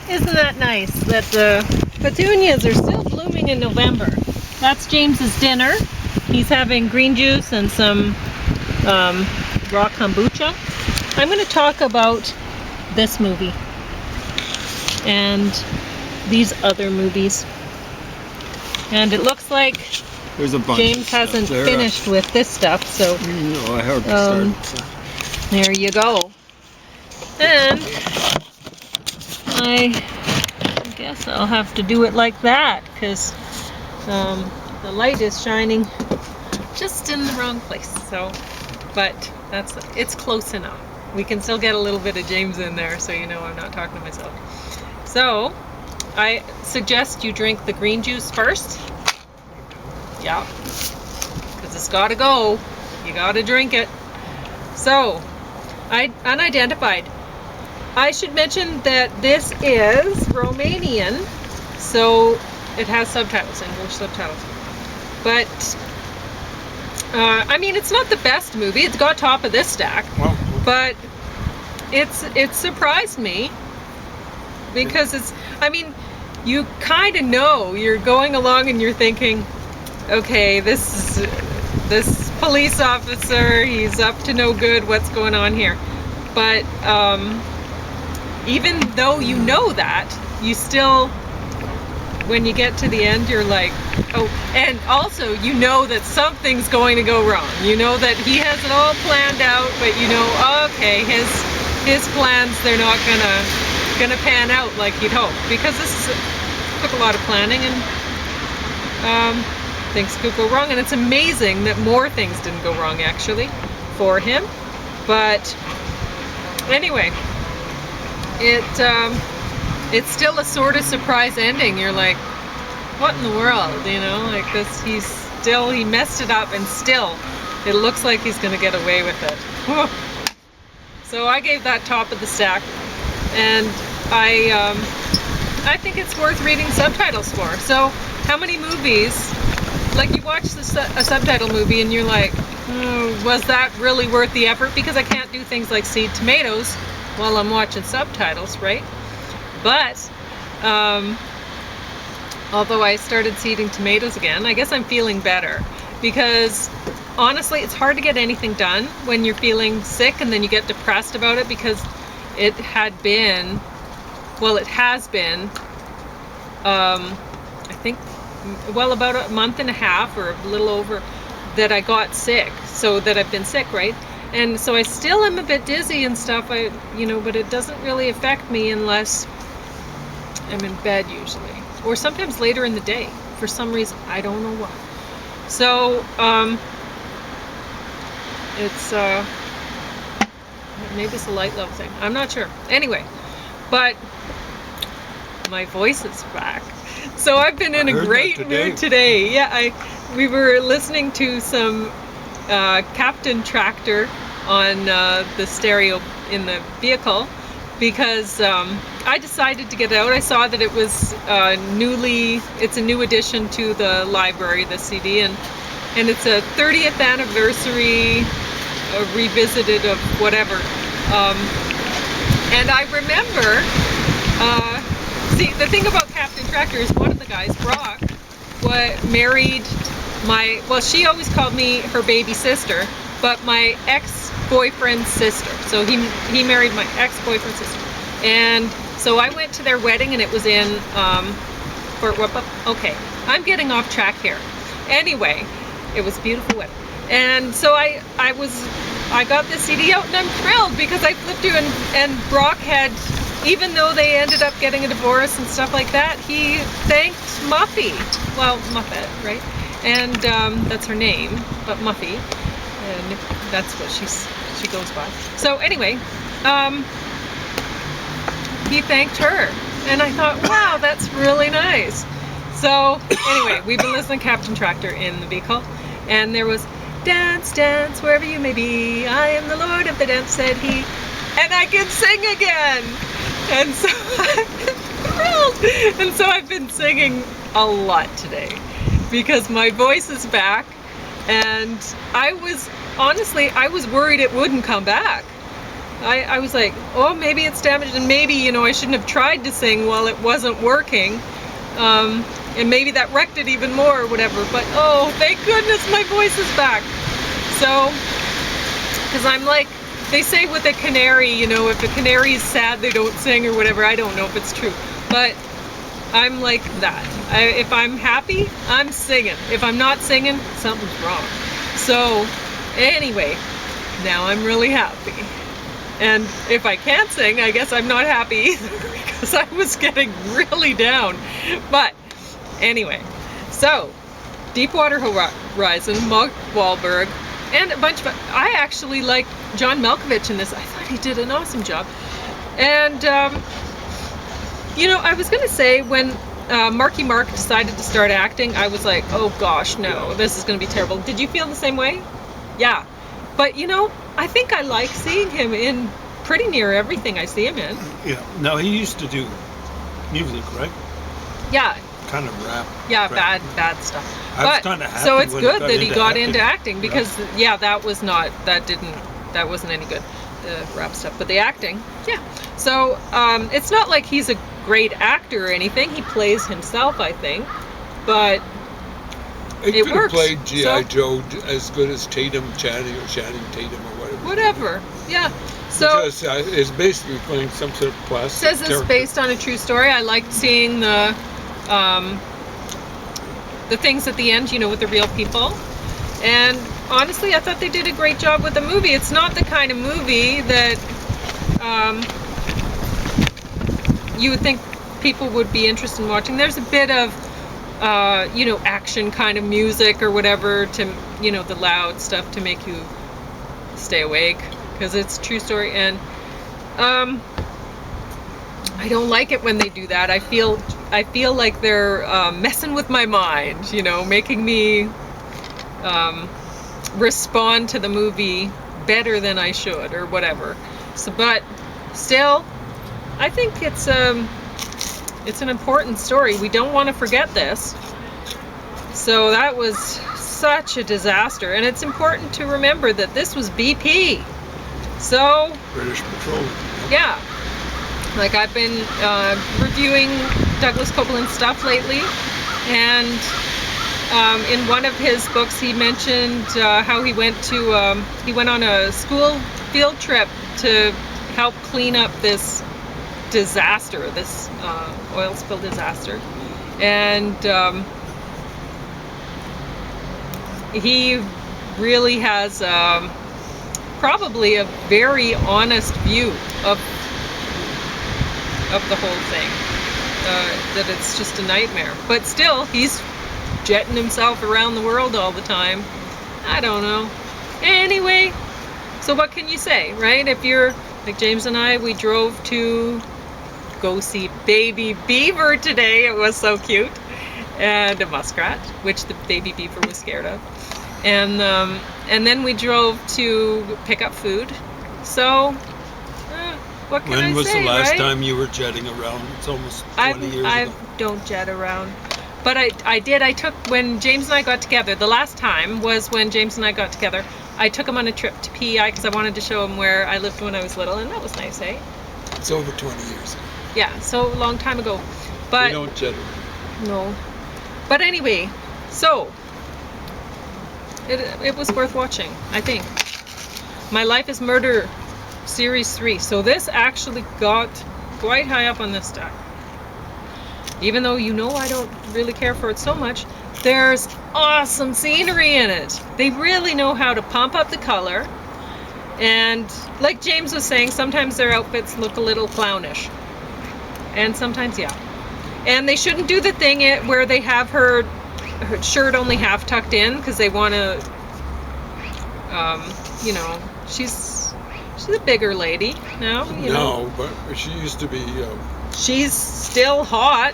Isn't that nice that the petunias are still blooming in November? That's James's dinner. He's having green juice and some raw kombucha. I'm going to talk about this movie and these other movies. And it looks like There's a bunch James hasn't finished with this stuff, so no, I hardly started. So. There you go. And I guess I'll have to do it like that because the light is shining just in the wrong place. So, but it's close enough. We can still get a little bit of James in there, so you know I'm not talking to myself. So, I suggest you drink the green juice first. Yeah, because it's got to go. You got to drink it. So, Unidentified. I should mention that this is Romanian, so it has subtitles, English subtitles. But, I mean, it's not the best movie. It's got top of this stack. Well, but it surprised me because it's, I mean, you kind of know, you're going along and you're thinking, okay, this police officer, he's up to no good, what's going on here? But even though you know that, you still, when you get to the end, you're like, oh, and also you know that something's going to go wrong. You know that he has it all planned out, but you know, okay, his plans, they're not gonna pan out like you'd hope, because this took a lot of planning and things could go wrong, and it's amazing that more things didn't go wrong actually for him. But anyway, it's still a sort of surprise ending. You're like, what in the world, you know, like this, he messed it up and still it looks like he's gonna get away with it. Whew. So I gave that top of the stack, and I think it's worth reading subtitles for. So how many movies, like you watch a subtitle movie and you're like, was that really worth the effort? Because I can't do things like seed tomatoes while I'm watching subtitles, right? But although I started seeding tomatoes again, I guess I'm feeling better, because honestly it's hard to get anything done when you're feeling sick, and then you get depressed about it, because it has been I think, well, about a month and a half or a little over that I got sick, so that I've been sick, right? And so I still am a bit dizzy and stuff, but it doesn't really affect me unless I'm in bed usually, or sometimes later in the day for some reason. I don't know why. So it's maybe it's a light level thing, I'm not sure. Anyway, but my voice is back, so I've been in a great mood today. Yeah, we were listening to some Captain Tractor on the stereo in the vehicle, because I decided to get it out. I saw that it was it's a new addition to the library, the CD, and it's a 30th anniversary revisited of whatever. And I remember, see, the thing about Captain Tractor is one of the guys, Brock, married well, she always called me her baby sister, but my ex-boyfriend's sister. So he married my ex-boyfriend's sister. And so I went to their wedding, and it was in Fort Whoop. Okay, I'm getting off track here. Anyway, it was a beautiful wedding. And so I got the CD out, and I'm thrilled because I flipped through, and Brock had, even though they ended up getting a divorce and stuff like that, he thanked Muffy. Well, Muffet, right? And that's her name, but Muffy, and that's what she goes by. So anyway, he thanked her, and I thought, wow, that's really nice. So anyway, we've been listening to Captain Tractor in the vehicle, and there was, dance, dance, wherever you may be, I am the Lord of the dance, said he, and I can sing again. And so I've been thrilled. And so I've been singing a lot today, because my voice is back, and I was worried it wouldn't come back. I was like, oh, maybe it's damaged, and maybe, you know, I shouldn't have tried to sing while it wasn't working. And maybe that wrecked it even more or whatever. But oh, thank goodness my voice is back. So, because I'm like, they say with a canary, you know, if a canary is sad, they don't sing or whatever. I don't know if it's true, but I'm like that. If I'm happy, I'm singing. If I'm not singing, something's wrong. So, anyway, now I'm really happy. And if I can't sing, I guess I'm not happy either because I was getting really down. But anyway, so Deepwater Horizon, Mark Wahlberg, and a bunch of... I actually liked John Malkovich in this. I thought he did an awesome job. And, you know, I was going to say when Marky Mark decided to start acting, I was like, oh gosh, no, this is going to be terrible. Did you feel the same way? Yeah. But, you know, I think I like seeing him in pretty near everything I see him in. Yeah. Now, he used to do music, right? Yeah. Kind of rap. Yeah, rap. bad stuff. I was kind of happy so it's when good that he got acting. into acting because, yeah, that wasn't any good, the rap stuff. But the acting, yeah. So it's not like he's a great actor or anything. He plays himself, I think. But He it could works. have played G.I. So- Joe as good as Channing Tatum or whatever. Whatever, yeah. So Because it's basically playing some sort of it plastic says it's character. based on a true story. I liked seeing the things at the end, you know, with the real people. And honestly, I thought they did a great job with the movie. It's not the kind of movie that you would think people would be interested in watching. There's a bit of, you know, action kind of music or whatever to, you know, the loud stuff to make you stay awake because it's a true story. And I don't like it when they do that. I feel like they're messing with my mind, you know, making me respond to the movie better than I should or whatever. So, but still, I think it's an important story. We don't want to forget this. So that was such a disaster, and it's important to remember that this was BP. So British Petroleum. yeah, like I've been reviewing Douglas Copeland's stuff lately, and in one of his books he mentioned how he went on a school field trip to help clean up this disaster, this oil spill disaster, and he really has probably a very honest view of the whole thing, that it's just a nightmare. But still, he's jetting himself around the world all the time. I don't know. Anyway, so what can you say, right? If you're like James and I, we drove to go see Baby Beaver today. It was so cute. And a muskrat, which the baby beaver was scared of. And then we drove to pick up food. So, what can I say, When was the last right? time you were jetting around? It's almost 20 years I ago. don't jet around. But I did. I took, when James and I got together, the last time was when James and I got together, I took him on a trip to PEI because I wanted to show him where I lived when I was little, and that was nice, eh? It's over 20 years ago. Yeah, so a long time ago. But We don't jet around. no. But anyway, so it was worth watching, I think. My Life is Murder Series 3. So this actually got quite high up on this stack. Even though you know I don't really care for it so much, there's awesome scenery in it. They really know how to pump up the color. And like James was saying, sometimes their outfits look a little clownish. And sometimes, yeah. And they shouldn't do the thing where they have her shirt only half tucked in because they want to, you know, she's a bigger lady now. You know. No, but she used to be. She's still hot.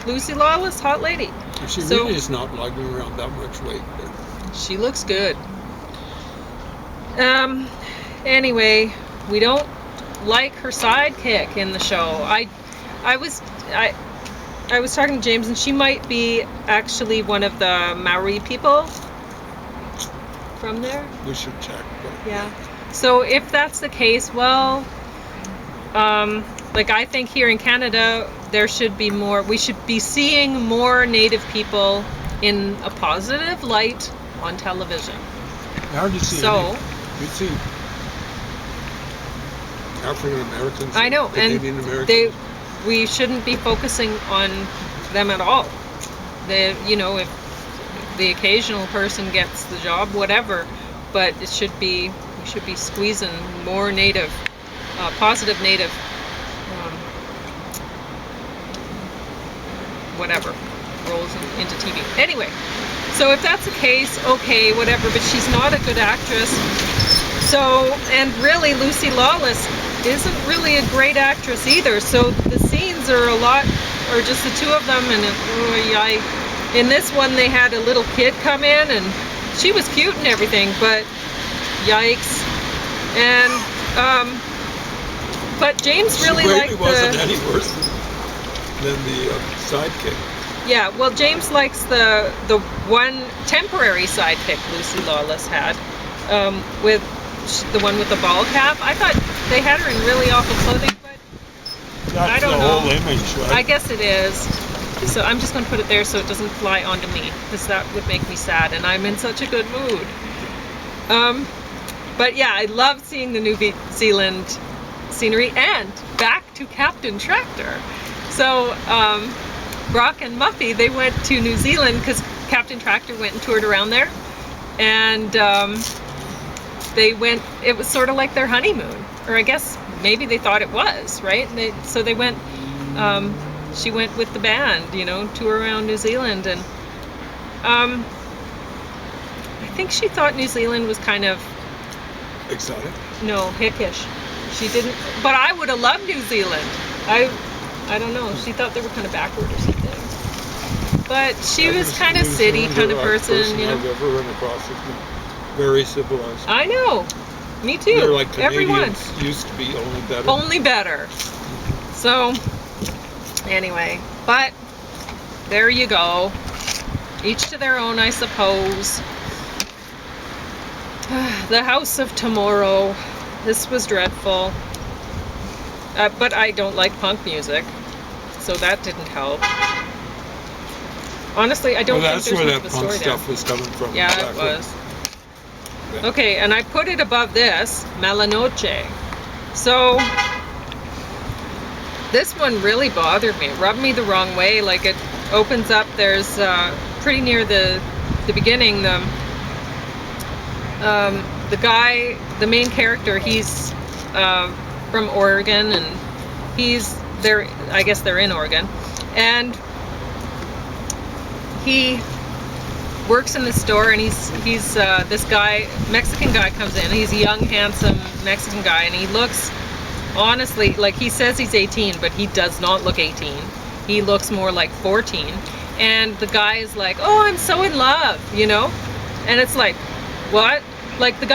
Lucy Lawless, hot lady. She So- really is not lugging around that much weight. But She looks good. Anyway, we don't like her sidekick in the show. I was talking to James, and she might be actually one of the Maori people from there. we should check. But Yeah. So if that's the case, well, like I think here in Canada, there should be more. We should be seeing more Native people in a positive light on television. I hardly see So any. You see African Americans, I know, and Canadian Americans. we shouldn't be focusing on them at all. If the occasional person gets the job, whatever, but we should be squeezing more Native, positive Native, whatever, roles into TV. Anyway, so if that's the case, okay, whatever, but she's not a good actress. So, and really, Lucy Lawless isn't really a great actress either. So the scenes are just the two of them, and in this one they had a little kid come in, and she was cute and everything, but yikes. And but James really liked wasn't any worse than the sidekick. Yeah, well, James likes the one temporary sidekick Lucy Lawless had, with the one with the ball cap. I thought they had her in really awful clothing, but That's I don't the know. whole image, right? I guess it is. So I'm just going to put it there so it doesn't fly onto me, because that would make me sad, and I'm in such a good mood. But yeah, I love seeing the New Zealand scenery, and back to Captain Tractor. So Brock and Muffy, they went to New Zealand because Captain Tractor went and toured around there, and it was sort of like their honeymoon, or I guess maybe they thought it was, right? So they went, she went with the band, tour around New Zealand, and I think she thought New Zealand was kind of Exotic. No, hickish. She didn't, but I would have loved New Zealand. I don't know. She thought they were kind of backward or something. But she was kind of city kind of person, I've ever run across has been very civilized. I know. Me too. They're like Canadians Everyone. used to be, only better. Only better. So, anyway, but there you go. Each to their own, I suppose. The House of Tomorrow. This was dreadful. But I don't like punk music, so that didn't help. Honestly, I don't think there's much of a story That's there. where that punk stuff was coming from. Yeah, back it then. was. Yeah. Okay, and I put it above this, Noche. So, this one really bothered me. It rubbed me the wrong way. Like, it opens up, there's pretty near the beginning, the guy, the main character, he's from Oregon, and I guess they're in Oregon, and he works in the store, and he's this guy, Mexican guy, comes in. He's a young, handsome Mexican guy, and he looks, honestly, like, he says he's 18, but he does not look 18. He looks more like 14. And the guy is like, oh, I'm so in love, and it's like, what? Like, the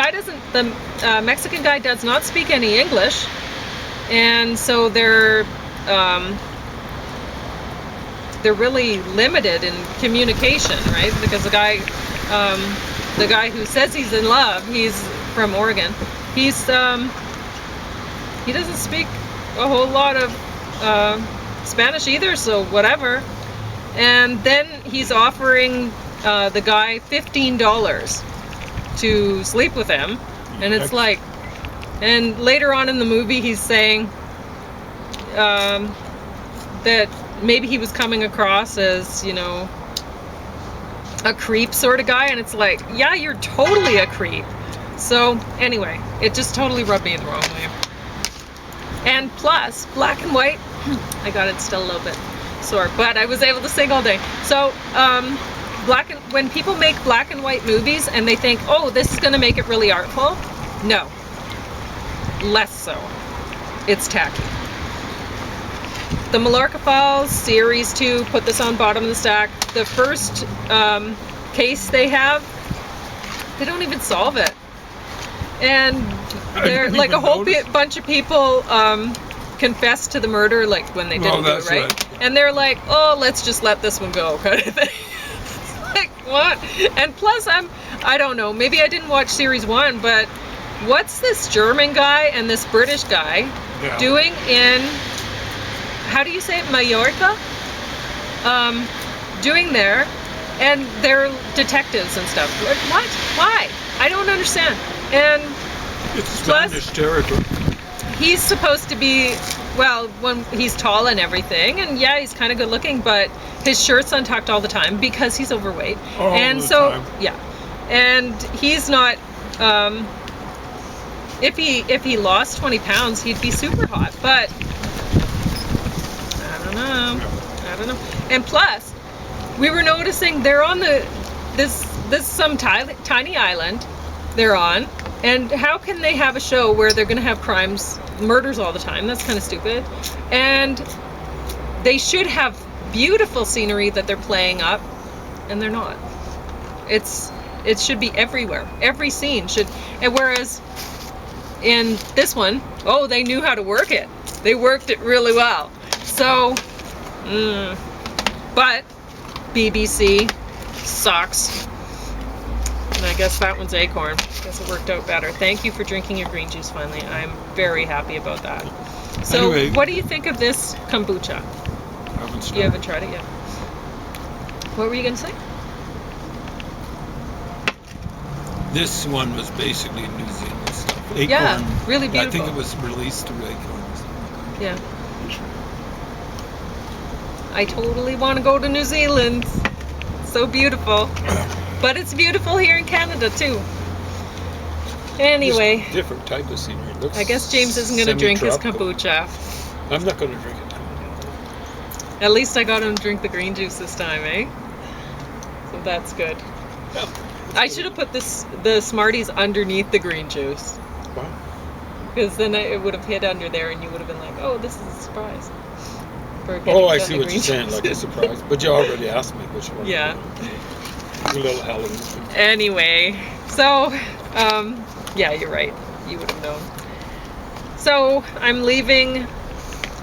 Mexican guy does not speak any English, and so they're really limited in communication, right? Because the guy who says he's in love, he's from Oregon. He doesn't speak a whole lot of Spanish either, so whatever. And then he's offering the guy $15 to sleep with him, and it's like, and later on in the movie he's saying that maybe he was coming across as, a creep sort of guy, and it's like, yeah, you're totally a creep. So anyway, it just totally rubbed me the wrong way. And plus, black and white, I got it still a little bit sore, but I was able to sing all day. So when people make black and white movies and they think, oh, this is going to make it really artful, no, less so. It's tacky. The Mallorca Files Series 2, put this on bottom of the stack. The first case they have, they don't even solve it. And they're like a whole bunch of people confess to the murder, like when they didn't do it right. And they're like, oh, let's just let this one go, kind of thing. Like, what? And plus, I don't know, maybe I didn't watch series 1, but what's this German guy and this British guy Yeah. doing in, how do you say it, Mallorca? Doing there, and they're detectives and stuff. What? Why? I don't understand. And It's plus, Spanish territory. he's supposed to be, well, when he's tall and everything, and yeah, he's kind of good looking, but his shirt's untucked all the time because he's overweight. All And the so, time. yeah, and he's not. If he lost 20 pounds, he'd be super hot. But I don't know. And plus, we were noticing they're on this some tiny island they're on, and how can they have a show where they're going to have murders all the time? That's kind of stupid. And they should have beautiful scenery that they're playing up, and they're not. It should be everywhere. Every scene should. And whereas in this one, oh, they knew how to work it. They worked it really well. So, but BBC sucks. And I guess that one's Acorn. Guess it worked out better. Thank you for drinking your green juice finally. I'm very happy about that. So, Anyway. what do you think of this kombucha? I haven't You started. haven't tried it yet. What were you going to say? This one was basically New Zealand stuff. Acorn. Yeah, really I beautiful. think it was released to Acorns. Yeah. I totally want to go to New Zealand. So beautiful. But it's beautiful here in Canada too. Anyway, Just different type of scenery. It looks I guess James isn't going to drink his semi-tropical. kombucha. I'm not going to drink it. At least I got him to drink the green juice this time, eh? So that's good. Yeah. I should have put the Smarties underneath the green juice. Wow. Because then it would have hit under there and you would have been like, oh, this is a surprise. For getting Oh, I the see what green you're saying, juice. like a surprise. But you already asked me which one. Yeah. A little Halloween. Anyway, so, yeah, you're right. You would have known. So, I'm leaving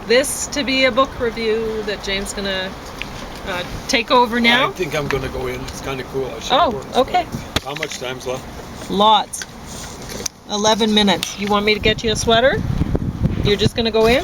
this to be a book review that James gonna take over now. I think I'm going to go in. It's kind of cool. I should Oh, have worked. okay. How much time's left? Lots. 11 minutes. You want me to get you a sweater? You're just gonna go in?